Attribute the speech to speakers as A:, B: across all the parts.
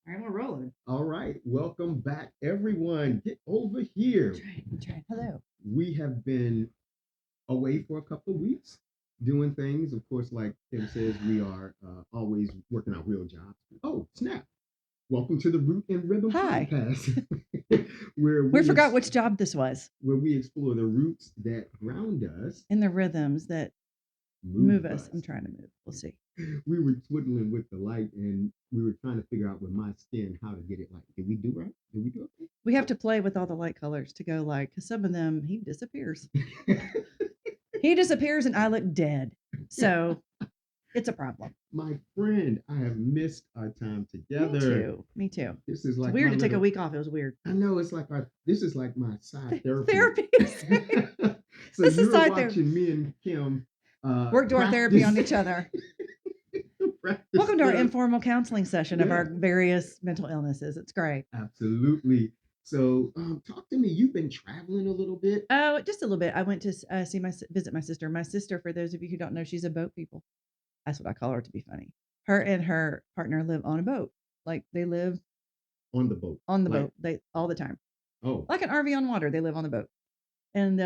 A: All right, we're rolling.
B: All right, welcome back, everyone. Get over here.
A: I'm trying. Hello.
B: We have been away for a couple of weeks doing things. Of course, like Kim says, we are always working our real jobs. Oh, snap. Welcome to the Root and Rhythm
A: Hi.
B: podcast, where
A: We
B: we
A: forgot which job this was.
B: where we explore the roots that ground us,
A: And the rhythms that move
B: move
A: us. I'm
B: us.
A: trying to move. We'll see.
B: We were twiddling with the light, and we were trying to figure out with my skin how to get it like. Did we do right? Did we do
A: We have to play with all the light colors to go like, because some of them, he disappears.
B: okay?
A: He disappears and I look dead. So it's a problem.
B: My friend, I have missed our time
A: Me
B: together.
A: too. Me too.
B: This is
A: It's
B: like
A: weird
B: my
A: to take a
B: little.
A: week off. It was weird.
B: I know it's like our. This is like my side therapy.
A: Therapy.
B: So
A: This is
B: you're
A: side therapy.
B: watching me and Kim
A: Work door therapy
B: practice
A: on each other.
B: practice
A: Welcome to our
B: the
A: informal counseling session of our
B: yeah,
A: various mental illnesses. It's great.
B: absolutely. So talk to me. You've been traveling a little bit
A: Oh, just a little bit. I went to visit my sister. My sister, for those of you who don't know, she's a boat people. That's what I call her to be funny. Her and her partner live on a boat. Like they live
B: on the boat,
A: on the
B: like
A: boat. They all the time.
B: oh
A: Like an RV on water. They live on the boat. And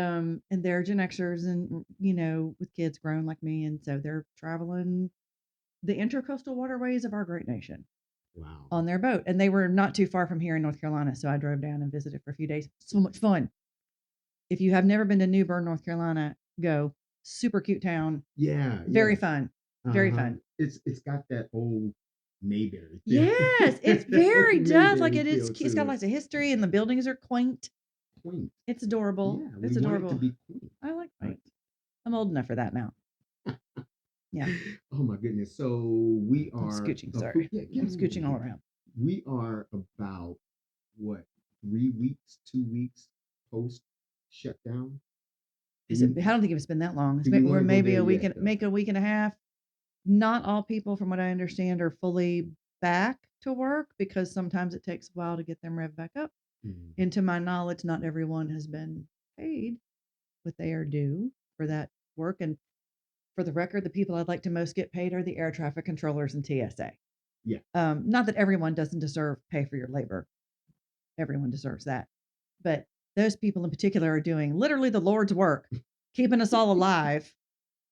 A: they're Gen Xers and with kids grown like me. And so they're traveling the intercoastal waterways of our great nation
B: wow,
A: on their boat. And they were not too far from here in North Carolina. So I drove down and visited for a few days. So much fun. If you have never been to New Bern, North Carolina, go. Super cute town.
B: yeah, yeah,
A: Very fun. Very
B: uh-huh.
A: fun.
B: It's got that old Mayberry feel.
A: Yes, it's very does. Like
B: Mayberry
A: it is.
B: feel
A: It's got
B: to it.
A: lots of history, and the buildings are quaint.
B: Quaint.
A: It's adorable.
B: Yeah, we
A: It's
B: want it to
A: adorable.
B: be quaint.
A: I like
B: Right.
A: quaint. I'm old enough for that now. Yeah,
B: Oh my goodness. So we
A: I'm
B: are
A: scooching. Sorry,
B: yeah,
A: I'm
B: get over
A: scooching all
B: here.
A: around.
B: We are about what 3 weeks, 2 weeks post shutdown. Do
A: Is it?
B: we
A: I don't think it's been that long.
B: do we
A: We're
B: want to go
A: maybe
B: there
A: a week
B: yet
A: and
B: though?
A: make a week and a half. Not all people, from what I understand, are fully back to work because sometimes it takes a while to get them revved back up.
B: Mhm.
A: And to my knowledge, not everyone has been paid what they are due for that work. And for the record, the people I'd like to most get paid are the air traffic controllers and TSA.
B: Yeah.
A: Not that everyone doesn't deserve pay for your labor. Everyone deserves that. But those people in particular are doing literally the Lord's work, keeping us all alive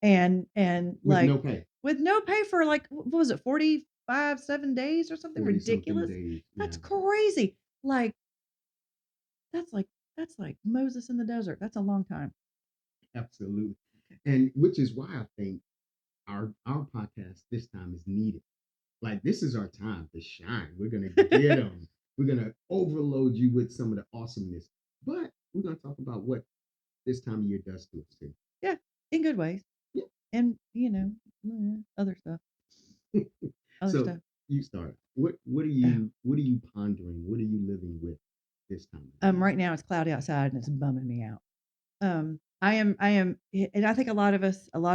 A: and
B: With
A: like
B: no pay.
A: with no pay for like what was it, 45, 7 days or something
B: 40 something
A: ridiculous?
B: days.
A: That's
B: Yeah.
A: crazy. Like that's like that's like Moses in the desert. That's a long time.
B: Absolutely. And which is why I think our podcast this time is needed. Like this is our time to shine. We're gonna get them. We're gonna overload you with some of the awesomeness. But we're gonna talk about what this time of year does to us too.
A: Yeah, in good ways.
B: Yeah.
A: And other stuff. Other
B: So
A: stuff.
B: you start. What are
A: Oh.
B: you pondering? What are you living with this time of year?
A: Right now it's cloudy outside and it's bumming me out. I am, and I think a lot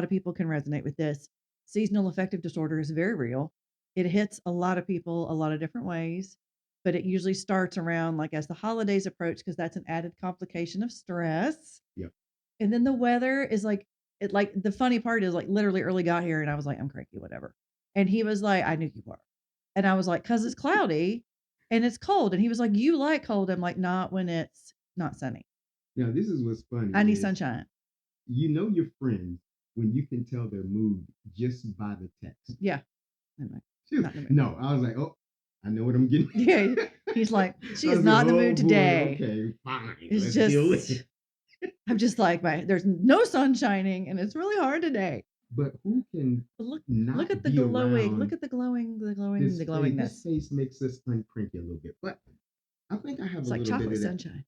A: of people can resonate with this. Seasonal affective disorder is very real. It hits a lot of people a lot of different ways, but it usually starts around like as the holidays approach because that's an added complication of stress.
B: Yep.
A: And then the weather is like it. Like the funny part is like literally early got here and I was like I'm cranky, whatever. And he was like I knew you were, and I was like because it's cloudy and it's cold, and he was like you like cold. I'm like not when it's not sunny.
B: Now this is what's funny
A: I need
B: is
A: sunshine.
B: you know your friends when you can tell their mood just by the text.
A: Yeah. Anyway,
B: Phew.
A: not in the mood.
B: No, I was like, oh, I know what I'm getting.
A: Yeah. He's like, she
B: I
A: is
B: was like,
A: not in the
B: oh
A: mood
B: boy,
A: today.
B: okay, fine,
A: It's
B: let's deal with
A: just,
B: it.
A: I'm just like, there's no sun shining and it's really hard today.
B: But who can
A: But look at
B: not
A: the
B: be
A: glowing, look
B: around
A: at the glowing,
B: this
A: the
B: face? This
A: glowingness.
B: face makes us uncranky a little bit. But I think I have
A: It's
B: a
A: like
B: little bit
A: chocolate
B: of
A: sunshine.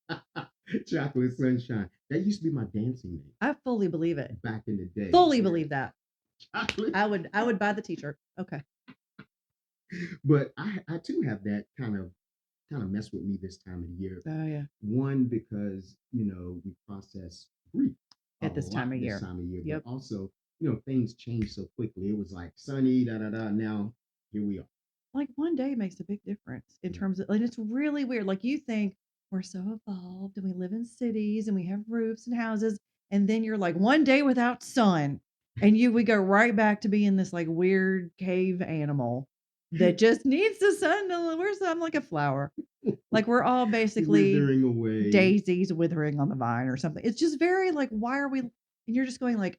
B: that. Chocolate sunshine. That used to be my dancing name
A: I fully believe it.
B: back in the day.
A: Fully believe that.
B: Chocolate.
A: I would buy the t-shirt. Okay.
B: But I too have that kind of mess with me this time of the year.
A: Oh yeah.
B: One, because we process grief a
A: At this time
B: lot
A: of
B: this
A: year.
B: time of year, but
A: Yep.
B: also things change so quickly. It was like sunny, da da da. Now here we are.
A: Like one day makes a big difference in
B: Yeah.
A: terms of, and it's really weird. Like you think we're so evolved and we live in cities and we have roofs and houses, and then you're like one day without sun, and we go right back to being this like weird cave animal that just needs the sun to I'm like a flower. Like we're all basically
B: Withering away.
A: daisies withering on the vine or something. It's just very like, why are we and you're just going like,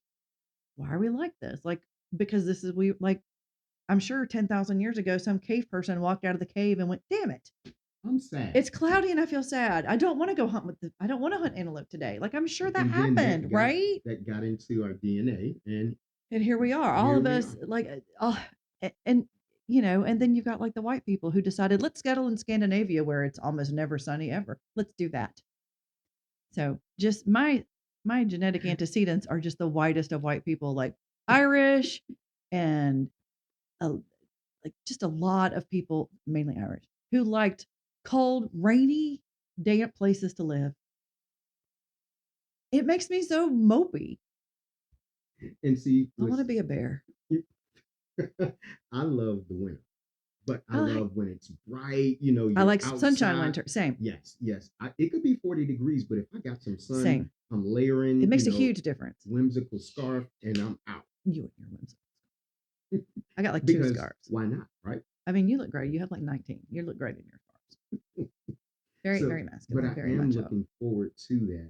A: why are we like this? Like, because this is we like I'm sure 10,000 years ago, some cave person walked out of the cave and went, damn it.
B: I'm sad.
A: It's cloudy and I feel sad. I don't want to go hunt I don't want to hunt antelope today. Like I'm sure that
B: And then
A: happened, right?
B: that got into our DNA, and
A: And here we are, all
B: here
A: of
B: we
A: us
B: are.
A: like, and and then you've got like the white people who decided, let's settle in Scandinavia where it's almost never sunny ever. Let's do that. So just my genetic antecedents are just the whitest of white people, like Irish and a, like just a lot of people, mainly Irish, who liked cold, rainy, damp places to live. It makes me so mopey.
B: And see,
A: I want to
B: listen,
A: be a bear.
B: I love the winter, but I
A: I like
B: love when it's bright.
A: I
B: You're
A: like sunshine
B: outside.
A: winter. Same,
B: Yes, yes. It could be 40 degrees, but if I got some sun,
A: same.
B: I'm
A: It
B: layering,
A: makes a huge difference.
B: whimsical scarf, and I'm out.
A: You and your whimsy. I got like 2
B: Because
A: scarves.
B: why not, right?
A: I mean, you look great. You have like 19. You look great in your scarves. Very,
B: So,
A: very
B: but
A: masculine,
B: I
A: very
B: am
A: macho.
B: looking forward to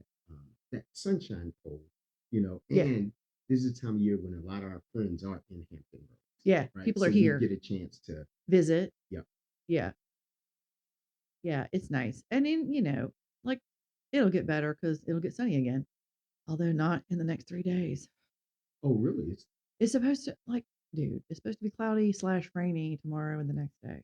B: that sunshine pole,
A: Yeah,
B: and this is the time of year when a lot of our friends are in Hampton Roads,
A: yeah.
B: right?
A: People are
B: So we
A: here.
B: get a chance to,
A: Visit.
B: yeah.
A: Yeah, yeah. It's nice. And then, like it'll get better because it'll get sunny again. Although not in the next 3 days.
B: Oh, really?
A: It's supposed to like, dude, it's supposed to be cloudy slash rainy tomorrow and the next day.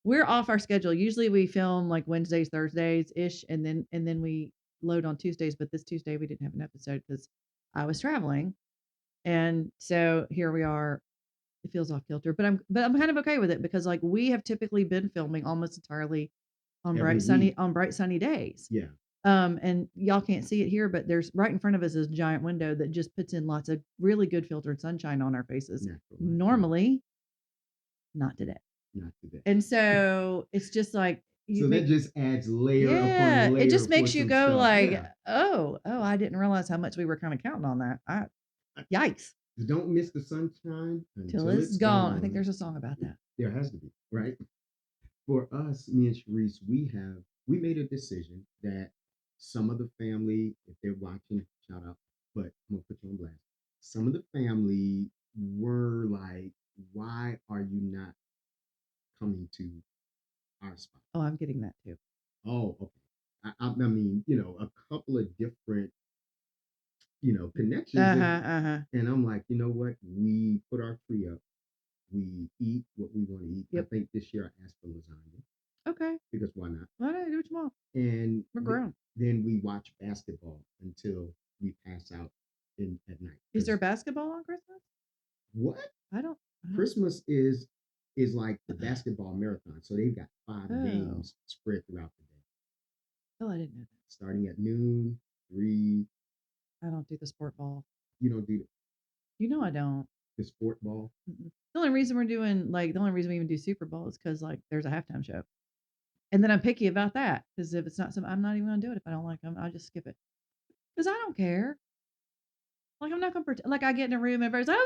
A: We're off our schedule. Usually we film like Wednesdays, Thursdays ish, and then we load on Tuesdays. But this Tuesday we didn't have an episode because I was traveling, and so here we are. It feels off kilter, but I'm kind of okay with it because like we have typically been filming almost entirely
B: every week.
A: on bright sunny days.
B: Yeah,
A: And y'all can't see it here, but there's right in front of us is a giant window that just puts in lots of really good filtered sunshine on our faces.
B: natural light. Yeah,
A: Normally, not today.
B: not today.
A: And so it's just like you
B: So that
A: make
B: just adds layer
A: yeah,
B: upon
A: it
B: layer
A: just
B: for
A: makes you
B: some
A: go
B: stuff.
A: like,
B: Yeah.
A: oh, I didn't realize how much we were kind of counting on that. Yikes.
B: Don't miss the sunshine
A: Till
B: until
A: it's
B: it's
A: gone. I think
B: gone.
A: there's a song about that.
B: There has to be, right? For us, me and Sharice, we made a decision that some of the family, if they're watching, shout out, but I'm gonna put you on blast. Some of the family were like, "Why are you not coming to our spot?"
A: Oh, I'm getting that too.
B: Oh, okay. I mean, a couple of different, connections,
A: Uh-huh,
B: and
A: uh-huh.
B: I'm like, you know what? We put our tree up. We eat what we want to eat. I
A: Yep.
B: think this year I asked for lasagna
A: Okay.
B: because why not?
A: Well, I do what you want.
B: And
A: We're grown.
B: then we watch basketball until we pass out at night.
A: Is there
B: Because
A: basketball on Christmas?
B: what
A: I don't.
B: Christmas is like the basketball marathon. So they've got 5
A: Oh.
B: games spread throughout the day,
A: Oh, I didn't know
B: starting at noon, 3.
A: that. I don't do the sport ball.
B: You don't do
A: You know I don't.
B: the sport ball.
A: Mm-mm. The only reason we even do Super Bowl is because like there's a halftime show. And then I'm picky about that because if it's not something, I'm not even gonna do it if I don't like them. I just skip it because I don't care. Like I'm not gonna pretend. Like I get in a room and everybody's like, "Oh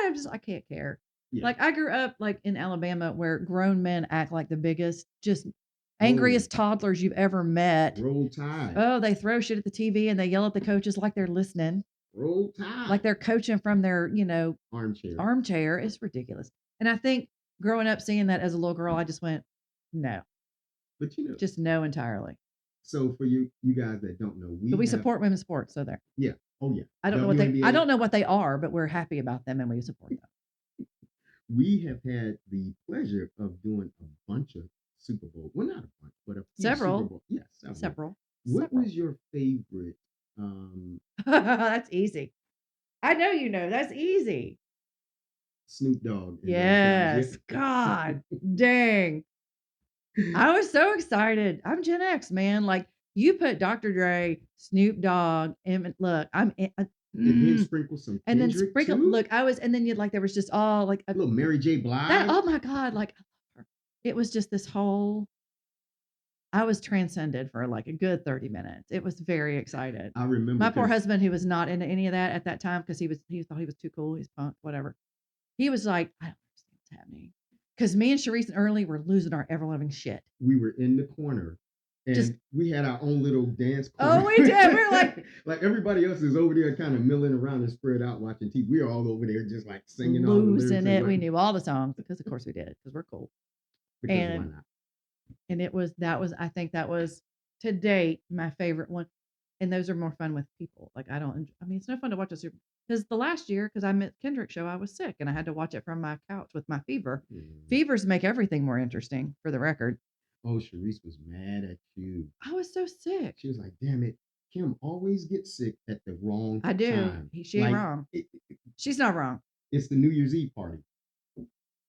A: my god!" I can't care.
B: Yeah.
A: Like I grew up like in Alabama where grown men act like the biggest, just
B: Oh,
A: angriest toddlers you've ever met.
B: roll tide.
A: Oh, they throw shit at the TV and they yell at the coaches like they're listening,
B: Roll
A: like
B: tide.
A: they're coaching from their
B: Armchair.
A: armchair. It's ridiculous. And I think growing up seeing that as a little girl, I just went, no,
B: But
A: just no entirely.
B: so for you guys that don't know,
A: But
B: we
A: we
B: have,
A: support women's sports, so there.
B: yeah. Oh yeah.
A: I don't know what they I
B: WNBA.
A: don't know what they are, but we're happy about them and we support them.
B: We have had the pleasure of doing a bunch of Super Bowl. Well, not a bunch, but a few Super
A: Several,
B: Bowl. Yes, several.
A: several,
B: What
A: several.
B: was your favorite? Um,
A: That's easy. I know you know. That's easy.
B: Snoop Dogg and those guys.
A: Yes. God dang. I was so excited. I'm Gen X, man. Like you put Dr. Dre, Snoop Dogg, and look,
B: And then sprinkle some
A: and then
B: Kendrick
A: sprinkle.
B: too.
A: Look, I was, and then you like there was just all like
B: A little Mary J.
A: that.
B: Blige.
A: Oh my God! Like I love her. It was just this whole. I was transcended for like a good 30 minutes. It was very excited.
B: I remember
A: My poor
B: because
A: husband, who was not into any of that at that time because he thought he was too cool. He's punk, whatever. He was like, I don't understand what's happening. because me and Sharice and Early were losing our ever loving shit.
B: We were in the corner
A: Just
B: and we had our own little dance
A: oh,
B: corner.
A: we did. We were like
B: Like everybody else is over there kind of milling around and spread out watching TV. We're all over there just like singing all the lyrics
A: losing
B: and
A: it.
B: what
A: We knew all the songs because of course we did because we're cool.
B: because why
A: And
B: not?
A: it was that was I think that was to date my favorite one. And those are more fun with people. Like I don't. I mean, it's no fun to watch a super because the last year because I met Kendrick's show, I was sick and I had to watch it from my couch with my fever.
B: Mm.
A: Fevers make everything more interesting, for the record.
B: Oh, Sharice was mad at you.
A: I was so sick.
B: She was like, "Damn it, Kim always gets sick at the wrong
A: I do.
B: time.
A: She ain't
B: Like
A: wrong. She's not wrong.
B: it's the New Year's Eve party.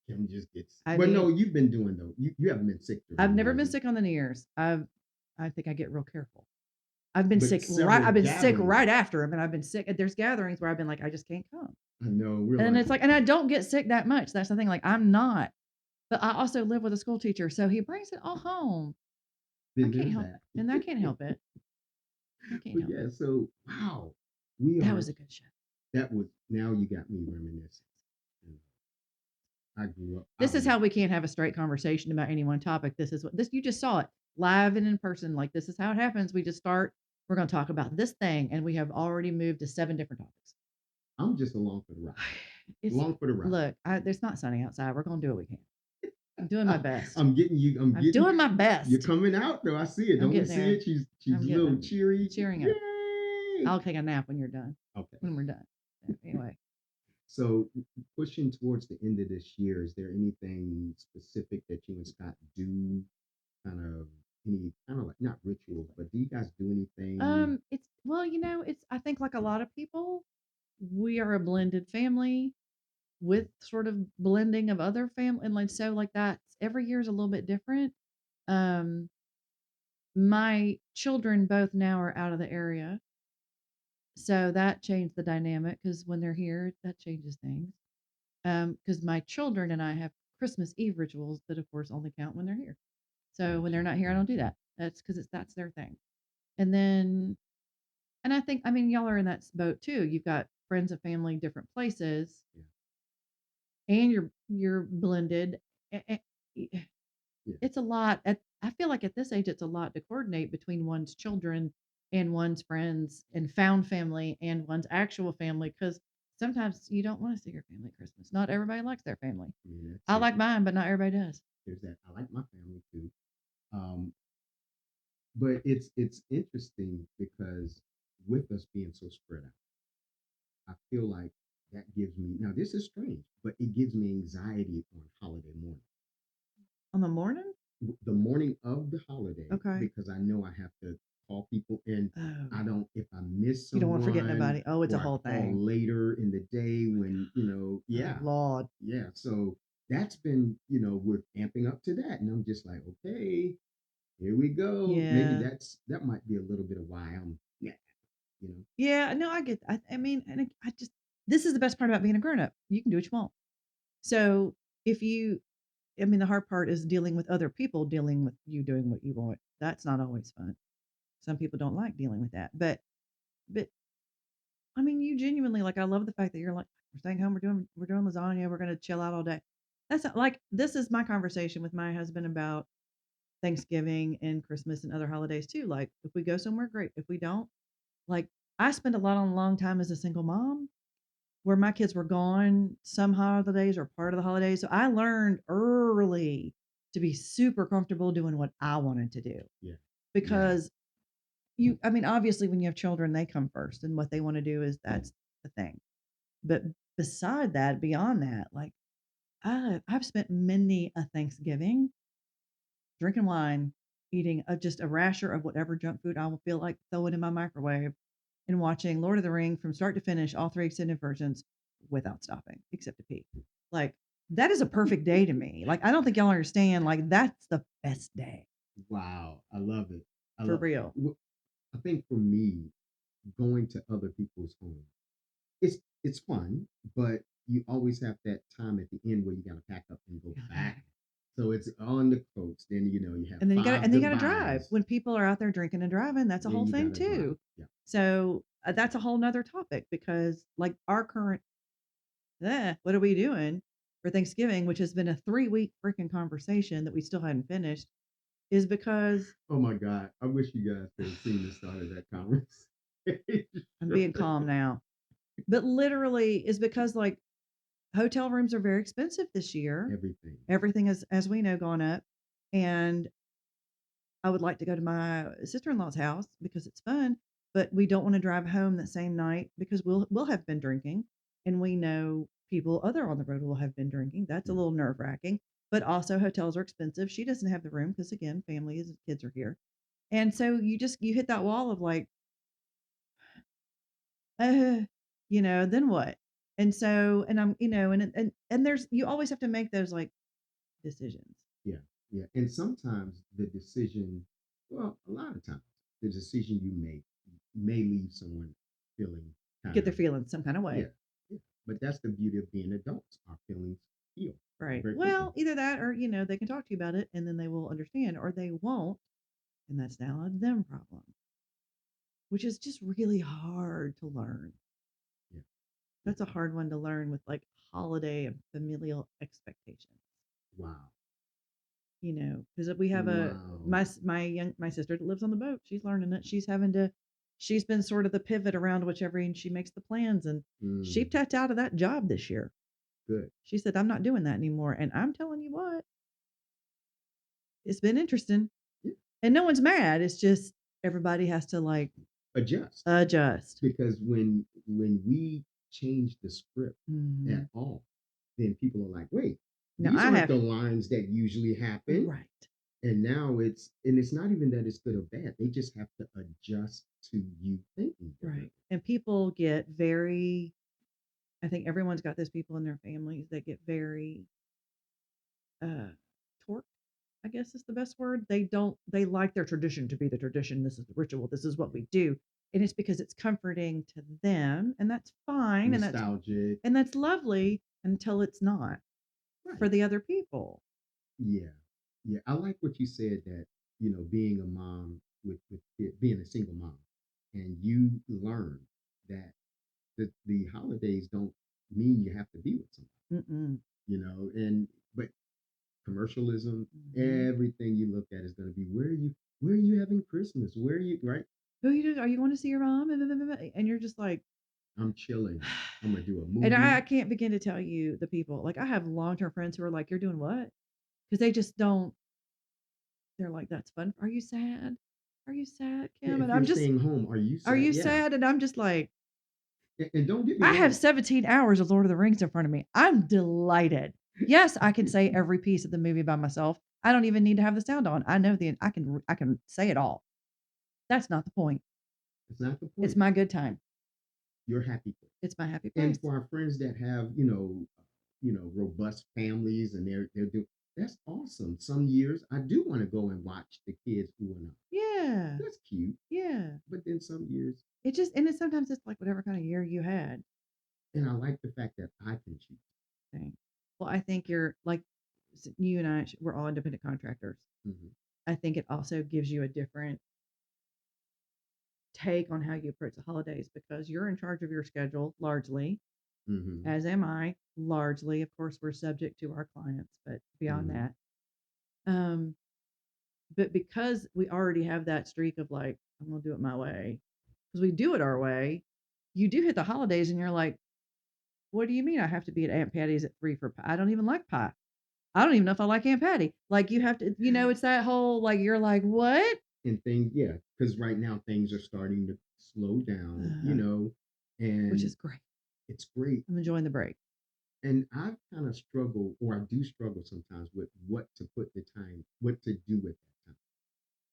B: Kim just gets.
A: I
B: Well, no,
A: mean,
B: you've been doing though. You haven't been sick during
A: I've
B: New
A: never
B: Year's
A: been
B: Eve,
A: sick on the New Year's. I think I get real careful. I've been
B: but
A: sick right.
B: several
A: I've been sick
B: gatherings.
A: right after him, and I've been sick. There's gatherings where I've been like, I just can't come,
B: I know we're
A: and
B: like,
A: it's like, and I don't get sick that much. That's the thing. Like I'm not, but I also live with a school teacher, so he brings it all home. I
B: then
A: can't
B: there's
A: help
B: that.
A: it, and I can't help it. I can't
B: But
A: help
B: yeah,
A: it.
B: so wow, we
A: That
B: are.
A: was a good show.
B: That was now you got me reminiscing. I grew up. I
A: This
B: don't
A: is
B: know.
A: how we can't have a straight conversation about any one topic. This is what this you just saw it live and in person. Like this is how it happens. We just start. We're going to talk about this thing, and we have already moved to 7 different topics.
B: I'm just along for the ride.
A: It's
B: Along for the ride.
A: look. It's not sunny outside. We're going to do what we can. I'm doing my best.
B: I'm getting you. I'm
A: I'm
B: getting.
A: doing my
B: You're
A: best.
B: coming out though. I see it.
A: I'm
B: Don't we
A: getting
B: see
A: there.
B: it? She's
A: I'm
B: a
A: getting
B: little
A: I'm
B: cheery.
A: cheering up.
B: Yay!
A: I'll take a nap when you're done.
B: Okay.
A: When we're done. Anyway,
B: So pushing towards the end of this year, is there anything specific that you and Scott do? Kind of any kind of like not rituals, but do you guys do anything?
A: it's well, it's I think like a lot of people, we are a blended family with sort of blending of other family and like so like that every year is a little bit different. Um, my children both now are out of the area, so that changed the dynamic because when they're here, that changes things. Because my children and I have Christmas Eve rituals that, of course, only count when they're here. So when they're
B: Gotcha.
A: not here, I don't do
B: Gotcha.
A: that. That's because that's their thing. And then, and I think, I mean, y'all are in that boat too. You've got friends and family, different places,
B: Yeah.
A: and you're blended. A- a-
B: Yeah.
A: It's a lot. I feel like at this age, it's a lot to coordinate between one's children and one's friends and found family and one's actual family because sometimes you don't want to see your family at Christmas. Not everybody likes their family.
B: I mean, that's
A: I
B: it.
A: like mine, but not everybody does.
B: There's that. I like my family too. Um, but it's interesting because with us being so spread out, I feel like that gives me now this is strange, but it gives me anxiety on holiday morning.
A: On the morning?
B: The morning of the holiday
A: Okay.
B: because I know I have to call people and
A: Oh,
B: I don't if I miss
A: you don't want to forget
B: someone
A: nobody. Oh, it's a
B: or I
A: whole
B: call
A: thing.
B: later in the day
A: Oh my
B: when
A: God. Oh, Lord.
B: yeah. So that's been we're amping up to that, and I'm just like, okay, here we go. Maybe
A: Yeah.
B: that might be a little bit of why I'm yeah, you know.
A: Yeah. No, I get. I mean, and I just this is the best part about being a grown up. You can do what you want. So if you, I mean, the hard part is dealing with other people dealing with you doing what you want. That's not always fun. Some people don't like dealing with that, but I mean, you genuinely like. I love the fact that you're like, we're staying home. We're doing lasagna. We're gonna chill out all day. That's not, like this is my conversation with my husband about Thanksgiving and Christmas and other holidays too. Like, if we go somewhere, great. If we don't, like, I spent a lot on a long time as a single mom where my kids were gone some holidays or part of the holidays. So I learned early to be super comfortable doing what I wanted to do
B: Yeah, yeah,
A: because I mean, obviously, when you have children, they come first, and what they want to do is that's the thing. But beside that, beyond that, like, I've spent many a Thanksgiving drinking wine, eating just a rasher of whatever junk food I will feel like throwing in my microwave, and watching Lord of the Ring from start to finish, all three extended versions without stopping, except to pee. Like, that is a perfect day to me. Like, I don't think y'all understand. Like, that's the best day
B: wow, I love it. I
A: for
B: love.
A: real.
B: I think for me, going to other people's homes it's fun, but you always have that time at the end where you got to pack up and go
A: You gotta
B: back.
A: back.
B: So it's on the coast. Then you have
A: And then
B: five
A: you gotta drive.
B: goodbyes.
A: When people are out there drinking and driving, that's a
B: Then
A: whole
B: you got
A: thing
B: to drive.
A: too.
B: Yeah,
A: So that's a whole nother topic because like our current, what are we doing? for Thanksgiving, which has been a 3-week freaking conversation that we still hadn't finished, is because
B: Oh my God. I wish you guys could have seen the start of that conversation.
A: I'm being calm now. But literally is because like hotel rooms are very expensive this year.
B: Everything.
A: Everything is, as we know, gone up. And I would like to go to my sister-in-law's house because it's fun, but we don't want to drive home that same night because we'll have been drinking, and we know people other on the road will have been drinking. That's a
B: Mm.
A: little nerve-wracking, but also hotels are expensive. She doesn't have the room because again, family is kids are here. And so you hit that wall of like, uh, then what? And so and I'm, and there's you always have to make those like decisions.
B: Yeah. Yeah. And sometimes the decision, well, a lot of times, the decision you make may leave someone feeling kind
A: Get their
B: of,
A: feelings some kind of way.
B: yeah. Yeah. But that's the beauty of being adults. Our feelings heal
A: Right.
B: very quickly.
A: Well, either that or, they can talk to you about it and then they will understand or they won't. And that's now a them problem, which is just really hard to learn.
B: Yeah. Yeah.
A: That's a hard one to learn with like holiday and familial expectations,
B: Wow.
A: because we have
B: Wow.
A: my sister that lives on the boat. She's learning it. She's been sort of the pivot around whichever and she makes the plans. And she
B: Mm,
A: tapped out of that job this year.
B: good.
A: She said, I'm not doing that anymore. And I'm telling you what, it's been interesting.
B: Yeah.
A: And no one's mad. It's just everybody has to like
B: Adjust.
A: adjust.
B: Because when we change the script
A: Mhm.
B: at all, then people are like, wait,
A: Now
B: these
A: I
B: aren't
A: have
B: the lines that usually happen.
A: right,
B: And now it's not even that it's good or bad. They just have to adjust to you thinking
A: right.
B: differently.
A: And people get very I think everyone's got those people in their families that get very uh torqued, I guess is the best word. They like their tradition to be the tradition. This is the ritual. This is what
B: Yeah.
A: we do. And it's because it's comforting to them, and that's fine,
B: Nostalgic.
A: and that's lovely until it's not for
B: Right.
A: the other people.
B: Yeah. Yeah. I like what you said that, being a mom being a single mom, and you learn that the holidays don't mean you have to be with
A: Mm-mm.
B: somebody, and but commercialism,
A: Mhm.
B: everything you look at is going to be where are you having Christmas? Where are you, right?
A: Who you do? Are you going to see your mom? And you're just like,
B: I'm chilling. I'm gonna do a
A: and I
B: movie.
A: can't begin to tell you the people. Like I have long term friends who are like, "You're doing what?" Because they just don't. They're like, "That's fun. Are you sad? Are you sad,
B: Yeah,
A: Kim?" And
B: if
A: I'm
B: you're
A: just,
B: staying home, are you
A: "Are
B: sad?
A: you
B: Yeah.
A: sad?" And I'm just like,
B: And don't get me
A: I have
B: wrong.
A: 17 hours of Lord of the Rings in front of me. I'm delighted. Yes, I can say every piece of the movie by myself. I don't even need to have the sound on. I know I can say it all. That's not the point.
B: It's not the
A: It's
B: point.
A: my good time.
B: You're happy place.
A: It's my happy
B: And
A: place.
B: for our friends that have, robust families, and they're doing, that's awesome. Some years I do want to go and watch the kids growing up.
A: Yeah.
B: That's cute.
A: Yeah.
B: But then some years,
A: It just and it's sometimes it's like whatever kind of year you had.
B: and I like the fact that I can choose.
A: Thing. Well, I think you're like you and I, we're all independent contractors.
B: Hmm.
A: I think it also gives you a different take on how you approach the holidays because you're in charge of your schedule largely,
B: Hmm.
A: as am I largely. Of course, we're subject to our clients, but beyond
B: Hmm.
A: that, um, but because we already have that streak of like, I'm gonna do it my way, because we do it our way, you do hit the holidays and you're like, what do you mean I have to be at Aunt Patty's at 3 for pie? I don't even like pie. I don't even know if I like Aunt Patty. Like you have to, it's that whole like you're like, what?
B: And things, yeah, because right now things are starting to slow down,
A: Which
B: and
A: is great.
B: it's great.
A: I'm enjoying the break.
B: And I've kind of struggled, or I do struggle sometimes with what to do with that time,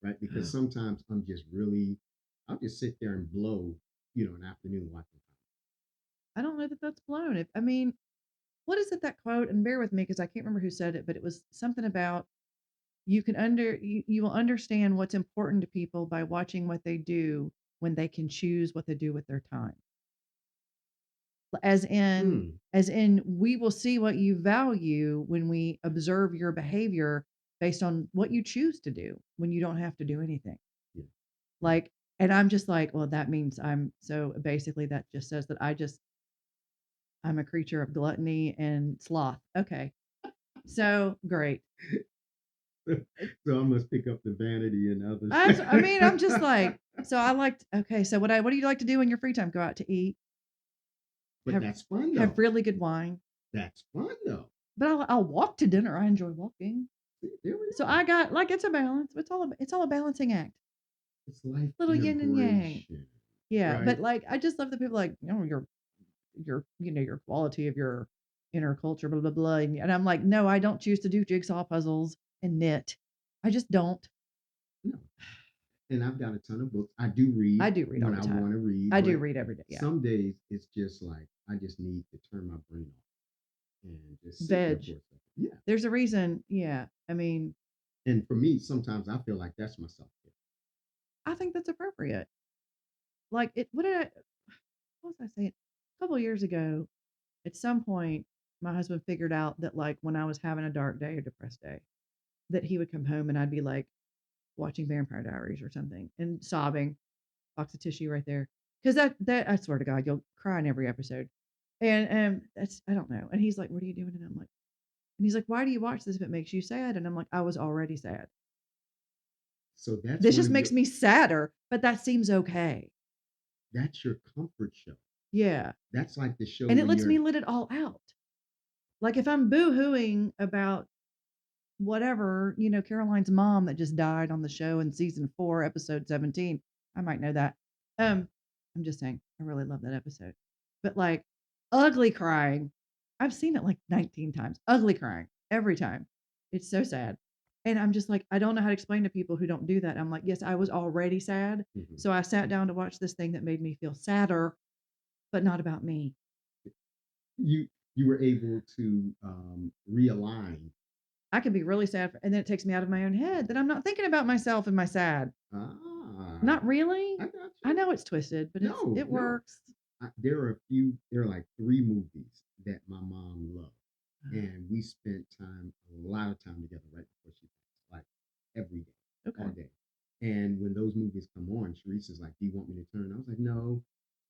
B: right? Because sometimes I'll just sit there and blow, an afternoon watching.
A: I don't know that that's blown. If I mean, what is it that quote? And bear with me because I can't remember who said it, but it was something about you will understand what's important to people by watching what they do when they can choose what to do with their time. As in,
B: Mm,
A: we will see what you value when we observe your behavior based on what you choose to do when you don't have to do anything.
B: yeah, yeah.
A: Like, and I'm just like, well, that means I'm so basically that just says that I'm a creature of gluttony and sloth. Okay. So great.
B: So I must pick up the vanity in others.
A: I mean, I'm just like, so I liked, okay. So what do you like to do in your free time? Go out to eat,
B: But
A: have,
B: that's fun
A: have
B: though.
A: really good wine,
B: That's fun though.
A: but I'll walk to dinner. I enjoy walking.
B: See, there we
A: So
B: go.
A: I got like, it's a balance. It's all a balancing act.
B: It's life
A: Little yin and yang.
B: integration,
A: Yeah.
B: right?
A: But like, I just love the people like, your quality of your inner culture, blah, blah, blah. And I'm like, no, I don't choose to do jigsaw puzzles and knit. I just don't.
B: No. And I've got a ton of books. I do read
A: I do read all
B: when
A: the
B: I
A: time.
B: want to read,
A: I do
B: but
A: read every day. Yeah.
B: some days it's just like I just need to turn my brain off and just sit there
A: Veg.
B: for a second. Yeah.
A: There's a reason. Yeah. I mean,
B: And for me, sometimes I feel like that's my self care.
A: I think that's appropriate. Like it, what was I saying? A couple of years ago, at some point, my husband figured out that like when I was having a dark day or depressed day, that he would come home and I'd be like watching Vampire Diaries or something and sobbing, box of tissue right there. Because that I swear to God, you'll cry in every episode. And that's I don't know. And he's like, "What are you doing?" And I'm like, and he's like, "Why do you watch this if it makes you sad?" And I'm like, "I was already sad.
B: So that's
A: This
B: one
A: just
B: of your
A: makes me sadder, but that seems okay."
B: that's your comfort show.
A: Yeah.
B: That's like the show
A: And it
B: when
A: lets me
B: you're
A: let it all out. Like if I'm boo-hooing about whatever, Caroline's mom that just died on the show in season 4, episode 17. I might know that. Um, I'm just saying, I really love that episode. But like ugly crying, I've seen it like 19 times. Ugly crying every time. It's so sad. And I'm just like, I don't know how to explain to people who don't do that. I'm like, yes, I was already sad.
B: mhm.
A: So I sat down to watch this thing that made me feel sadder, but not about me.
B: you you were able to realign.
A: I can be really sad, and then it takes me out of my own head that I'm not thinking about myself and my sad.
B: Ah,
A: Not really.
B: I got
A: I
B: you.
A: know it's twisted, but
B: No,
A: it
B: no.
A: works.
B: There are a few. There are like three movies that my mom loved, and we spent a lot of time together right before she passed, like every day, all
A: Okay.
B: day. And when those movies come on, Sharice is like, "Do you want me to turn?" I was like, "No,"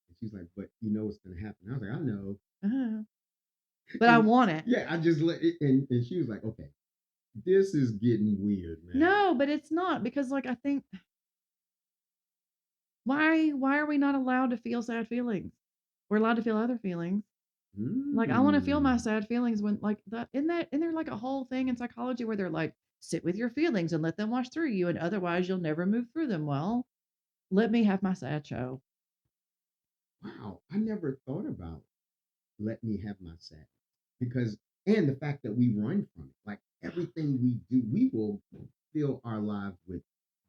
B: and she's like, "But you know what's going to happen." I was like, "I know,"
A: Uh-huh. But I
B: and
A: want it.
B: yeah, I just let it. And she was like, "Okay, this is getting weird, man."
A: No, but it's not because like I think why are we not allowed to feel sad feelings? We're allowed to feel other feelings. Like I want to feel my
B: Mm.
A: sad feelings when like that isn't there like a whole thing in psychology where they're like sit with your feelings and let them wash through you and otherwise you'll never move through them. Well, let me have my sad show.
B: Wow, I never thought about let me have my sadness because and the fact that we run from it, like everything we do, we will fill our lives with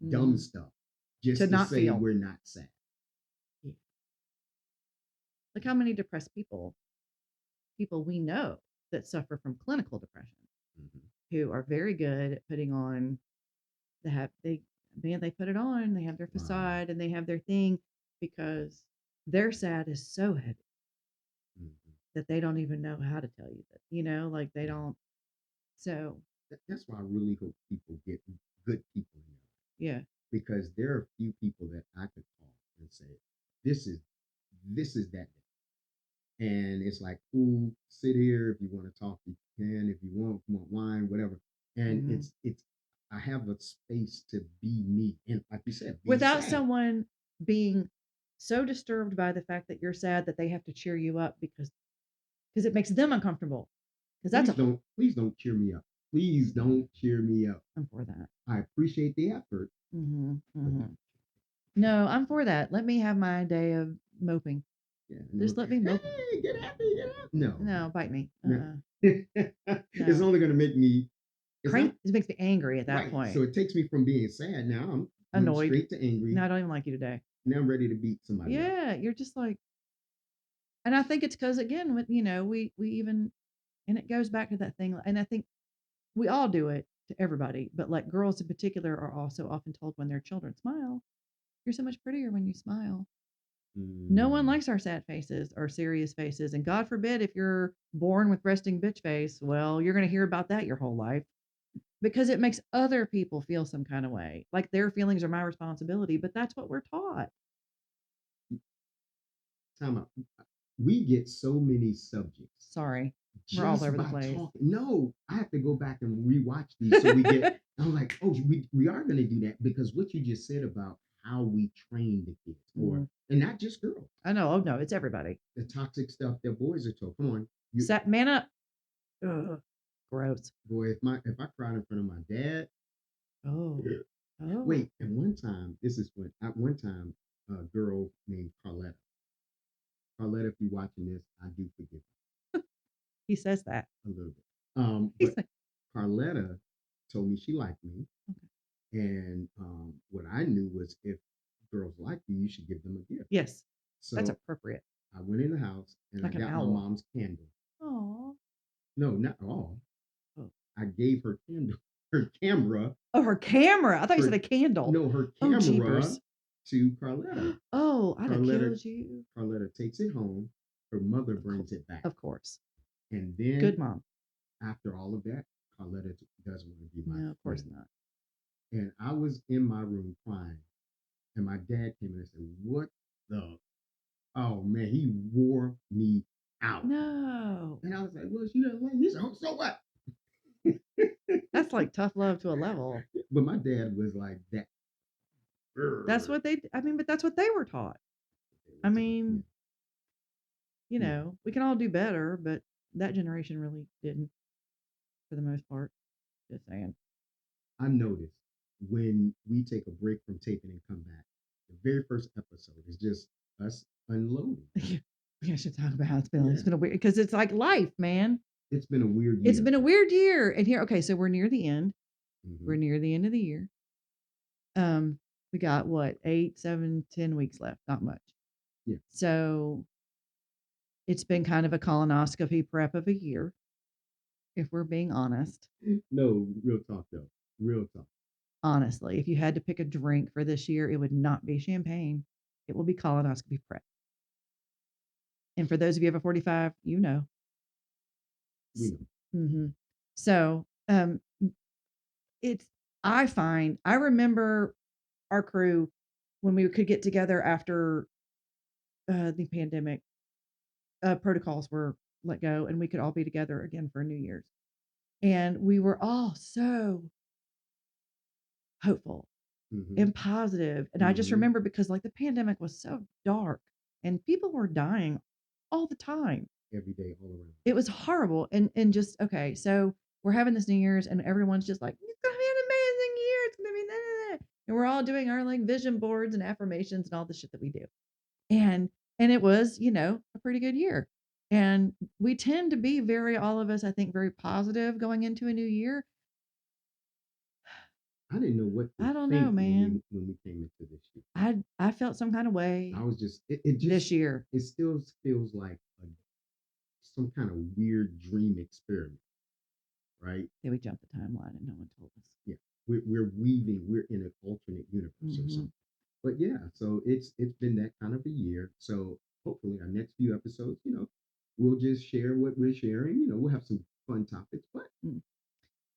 B: dumb
A: Mhm.
B: stuff
A: To
B: just to
A: not
B: say
A: feel.
B: we're not sad.
A: Yeah. Like how many depressed people we know that suffer from clinical depression
B: Mhm.
A: who are very good at putting on they man they put it on, they have their
B: Wow.
A: facade and they have their thing because their sad is so heavy
B: Mhm.
A: that they don't even know how to tell you that, like they
B: Yeah.
A: don't. So
B: That's why I really hope people get good people in there
A: yeah.
B: because there are a few people that I could call and say, "This is this is that and it's like, "Ooh, sit here if you want to talk, you can. If you want wine, whatever." And
A: Hmm.
B: it's I have a space to be me, and like you said, be
A: Without
B: sad.
A: someone being so disturbed by the fact that you're sad that they have to cheer you up because it makes them uncomfortable because that's a whole
B: Please don't cheer me up. Please
A: mm,
B: don't cheer me up.
A: I'm for that.
B: I appreciate the effort,
A: Hmm.
B: but
A: Hmm. No, I'm for that. Let me have my day of moping.
B: yeah,
A: Just
B: no.
A: let me mope.
B: Hey, get happy, get happy. No,
A: No, bite me.
B: no.
A: Uh-uh.
B: It's
A: No.
B: only going to make me. It's not
A: Crank it makes me angry at that
B: right. So
A: point.
B: it takes me from being sad. Now I'm
A: Annoyed.
B: straight to angry.
A: No, I don't even like you today.
B: Now I'm ready to beat somebody up.
A: Yeah, you're just like, and I think it's because again, with we even, and it goes back to that thing, and I think we all do it to everybody, but like girls in particular are also often told when their children smile, you're so much prettier when you smile. No one
B: Mm.
A: likes our sad faces or serious faces, and God forbid if you're born with resting bitch face, well, you're going to hear about that your whole life because it makes other people feel some kind of way, like their feelings are my responsibility. But that's what we're taught.
B: Time out. we get so many subjects
A: Sorry. We're all
B: just
A: over the
B: by
A: place.
B: talking. No, I have to go back and rewatch these so we get. I'm like, oh, we are going to do that because what you just said about how we train the kids, or
A: Mm.
B: and not just girls,
A: I know. Oh no, it's everybody.
B: the toxic stuff that boys are told. Come on, you
A: Set man up. Ugh, gross.
B: boy. If I cried in front of my dad,
A: Oh. Oh.
B: wait. And one time, this is when at one time a girl named Carletta. Carletta, if you're watching this, I do forgive
A: He says that.
B: you a little bit.
A: He's
B: But
A: like,
B: Carletta told me she liked me.
A: okay.
B: And what I knew was if girls like you, you should give them a gift.
A: Yes, that's
B: So
A: appropriate.
B: I went in the house and I
A: Like an
B: got my
A: owl.
B: mom's candle.
A: Oh.
B: No, not all.
A: Oh.
B: I gave her candle, her camera.
A: Oh, her camera. I thought you said
B: Her
A: a candle.
B: no, her
A: Oh,
B: camera
A: jeepers.
B: to Carletta.
A: Oh, I'd have
B: Carletta
A: killed you.
B: Carletta takes it home. Her mother
A: Of course.
B: brings it back.
A: Of course.
B: And
A: Good
B: then
A: mom.
B: after all of that, Carletta doesn't want to be my
A: No, of course
B: friend.
A: not.
B: And I was in my room crying. And my dad came in and said, what the oh man, he wore me out.
A: No.
B: And I was like, well, she doesn't like me. He said, oh, so what?
A: That's like tough love to a level.
B: But my dad was like that.
A: That's what I mean, but that's what they were taught. I mean,
B: Yeah.
A: we can all do better, but that generation really didn't for the most part. Just saying.
B: I noticed when we take a break from taping and come back, the very first episode is just us unloading.
A: We should talk about how it's been.
B: Yeah.
A: It's been a weird because it's like life, man.
B: It's been a weird year.
A: It's been a weird year. And here, okay, so we're near the end.
B: Mhm.
A: We're near the end of the year. We got what, 8, 7, 10 weeks left. Not much.
B: Yeah.
A: So it's been kind of a colonoscopy prep of a year, if we're being honest.
B: No, real talk though. Real talk.
A: Honestly, if you had to pick a drink for this year, it would not be champagne. It will be colonoscopy prep. And for those of you over 45, you know.
B: We know.
A: Mm-hmm. So it's, I remember our crew when we could get together after the pandemic protocols were let go and we could all be together again for New Year's. And we were all so hopeful and positive. And I just remember because like the pandemic was so dark and people were dying all the time.
B: Every day, all around.
A: It was horrible. And just okay, so we're having this New Year's and everyone's just like, it's gonna be an amazing year. It's gonna be and we're all doing our like vision boards and affirmations and all the shit that we do. And it was, a pretty good year. And we tend to be all of us, I think, very positive going into a new year.
B: I didn't know what to
A: I don't know,
B: think
A: man.
B: when we came into this year.
A: I felt some kind of way
B: I was just
A: this year.
B: it still feels like some kind of weird dream experiment, right?
A: Yeah, we jumped the timeline and no one told us.
B: Yeah, we're weaving. We're in an alternate universe or something. But yeah, so it's been that kind of a year. So hopefully our next few episodes, we'll just share what we're sharing. We'll have some fun topics, but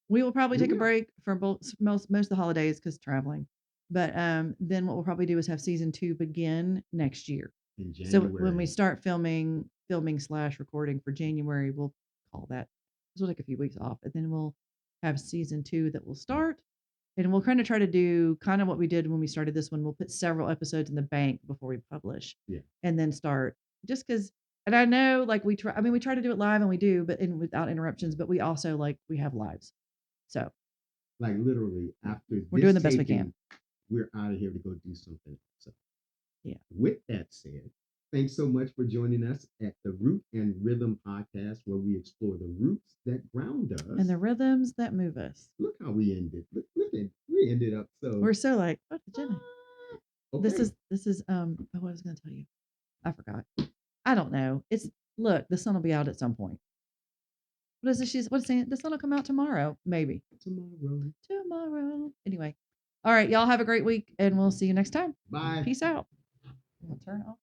A: we will probably
B: here
A: take a
B: we are.
A: break from most of the holidays because traveling. But then what we'll probably do is have season 2 begin next year.
B: In
A: So
B: January.
A: when we start filming / recording for January, we'll call that. We'll take a few weeks off, and then we'll have season 2 that will start. And we'll kind of try to do kind of what we did when we started this one. We'll put several episodes in the bank before we publish.
B: Yeah.
A: And then start just because. And I know like we try to do it live and we do, but without interruptions, but we also we have lives. So
B: like literally after
A: we're
B: this
A: doing the best we
B: taping,
A: can.
B: we're out of here to go do something. So
A: yeah.
B: With that said, thanks so much for joining us at the Root and Rhythm podcast, where we explore the roots that ground us
A: and the rhythms that move us.
B: Look how we ended. Look at we ended up so.
A: We're so like, what did you know?
B: Okay.
A: This is oh, what I was going to tell you. I forgot. I don't know. Look, the sun will be out at some point. What is it? What's saying? The sun will come out tomorrow, maybe. Tomorrow. Anyway. All right, y'all have a great week and we'll see you next time.
B: Bye.
A: Peace out. We'll turn off.